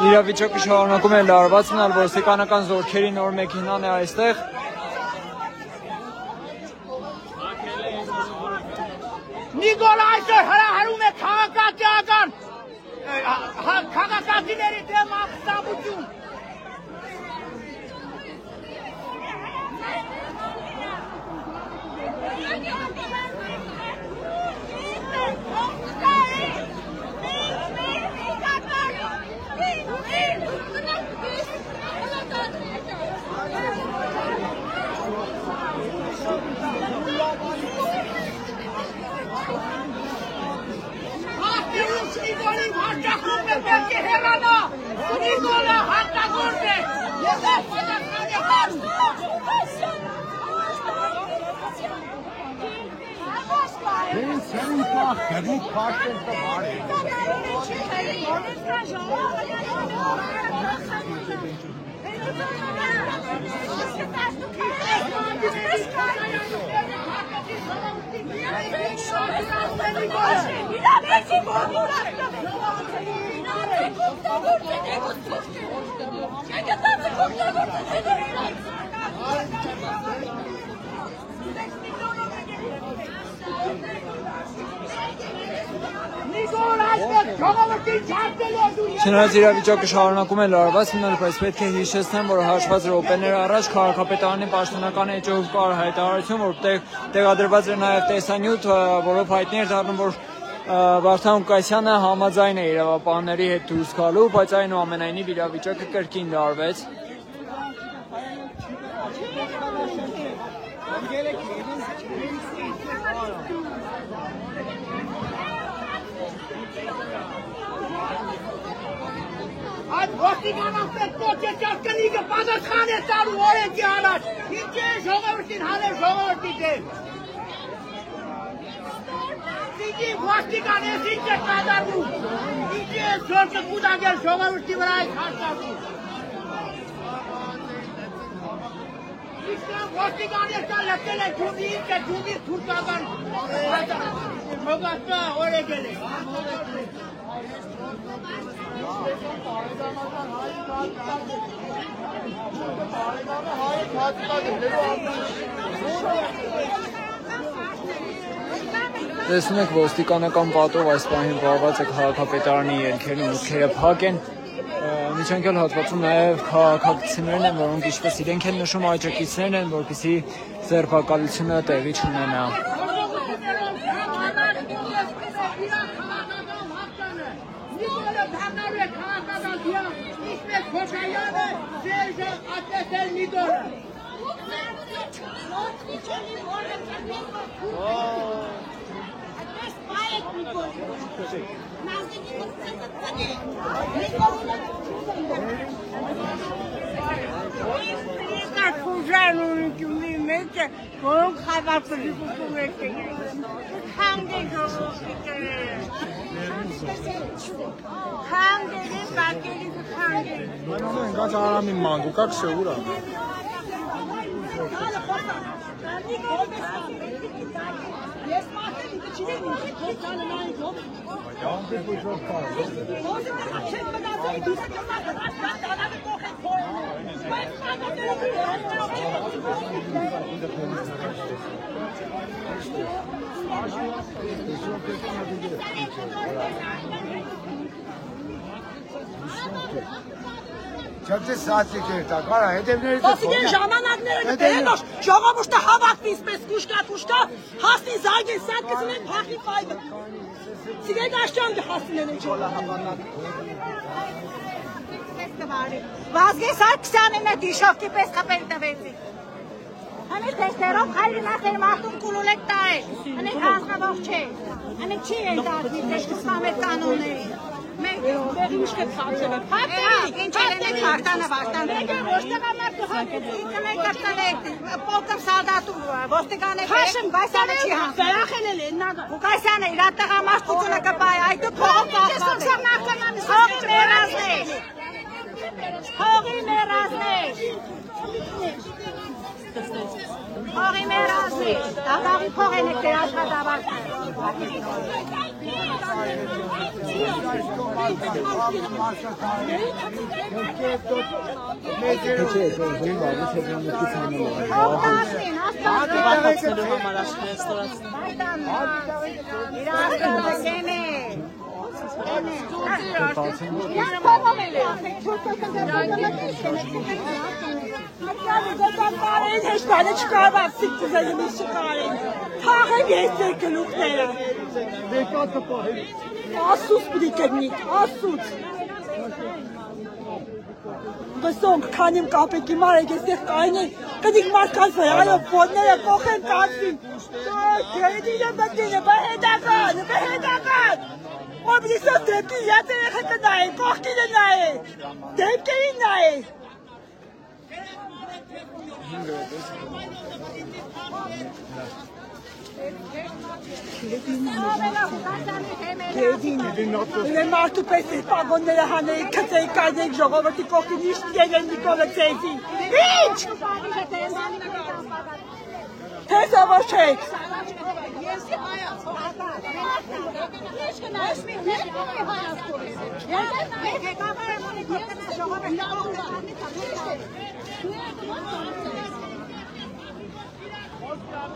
Իրավիճակը շարունակում է լարված մնալ, ոստիկանական զորքերի նոր մեքենան է այստեղ։ Նիկոլ այսօր հրահրում է քաղաքացիների դեմ ապստամբություն։ Չնայած իրավիճակը շարունակում է լարված մնալ, բայց պետք է հիշեցնեմ, որ հաշված րոպեներ առաջ քաղաքապետարանի պաշտոնական էջով կար հայտարարություն, որ տեղադրված էր նաև տեսանյութ, որով հայտնի էր դառնում, որ Վարդան Ղուկասյանը համաձայն է իրավապահների հետ դուրս գալու, բայց այնուամենայնիվ իրավիճակը կրկին լարվեց։ Այդ ոստիկանան պետք է կնիկը պատասխան է տալու օրենքի առաջ, ինչ է ժողովրդին հանել ժողովրդի դեմ։ Դիգի ոստիկան ես ինչ է կատարվում, ինչ է զորքը կուտակել ժողովրդի վրա այդ հաշտարվում։ Իսկան ոստիկան ես կան լպտել է ջումի, ինչ է ջումի թուրքական ժողովրդը օրեկել է։ Տեսնում եք ոստիկանական պատով այս պահին վարված է քաղաքապետարանի ելքերը, մուտքերը փակ են, միջանկյալ հատվածում նաև քաղաքացիներն են, որոնք ինչպես իրենք են նշում աջակիցներն են, որպեսզի ձերբակալությունը տեղի չունենա։ Որոնք խավարպրիկություն եկել Քանդերի բակերի քանդերի Ինքան արամին մանգու, как все, ура։ Ես մարտել ինքը չիվեն ինքը քոստանը նայից ով։ Յամպի բուժով կար։ Ո՞նց է չեք մտածել դուք դառնալը կողքեն փոյ։ Բայց Չեմ սացիկ էր տա, կարա հետևների Ասիկ են ժամանակները կտերենոշ, ժողովուրդը հավաքվի իսպես կուշկա, հասնի զագեն սատ կծնեն հաղի պայվը։ Սիգեք աշճան հասնեն են չոլա հավանակ։ Մարի։ Վազգես Սարգսյանին է դիշովքի պես խփել տվեցի։ Անեք դեստերով հայրին ախեր մարդուն կուլուլեք տայել, անեք հանձնվող չէ, անեք չի ենտարդի դեշկուսման մեր կանոնների։ Մենք բերի միշկետ խացել է, ինչ էլենեք վարտանը վարտան։ Մենք է ոստեղամարդ կհակեց, ինքն է կրտնեք, պոլկով սալդատու ոստեղանեք, Հուկայսյանը չի հանձն։ Վերախել էլ են նագա։ Հուկայսյանը իր ատեղամարտությունը կպայ, այդու փողով Հողի մերազներ։ Հողի մերազներ, դաղի փող են եք դեր աշխատավարդը։ Հեշտանը չկարվավ սիկծզելը մի շկարին, թաղեմ եստեր գլուքները, ասուց պրի կրնիկ, ասուց, վսոնք քանիմ կապեկի մարեք եստեղ կայնի, կդիկ մարդկանց վրայով բոնները կոխեն կացին, գերդինը բտինը, բհետական, որ բլիսով դեպքի յատ երեխեքը նայեն, կողքինը նայեն, դեպքերին նայեն, Ուրեն մարդու պես էր պագոնները հանեիք, կծեիք կայնեիք ժողովրդի կողքին իշտ գերեն նիկոլը ծեզին, ինչ! Թեզ ավար չեք։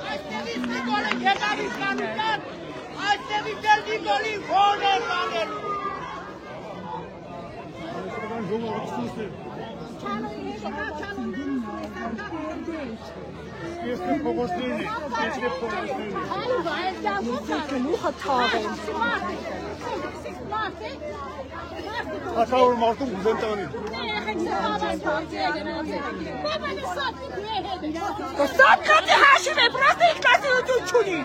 Այստեղից նիկոլը ետարից կանուտան, այստեղից էլ նիկոլի ողն է կանելու։ Este փողոցներն են, ինչի փողոցներն են։ Գլուխը թաղ են։ Հաշավոր մարդուն ուզեն տանի։ Կստատ կատի հաշիվ է, պրաստ իք կատի ուտուն չունի։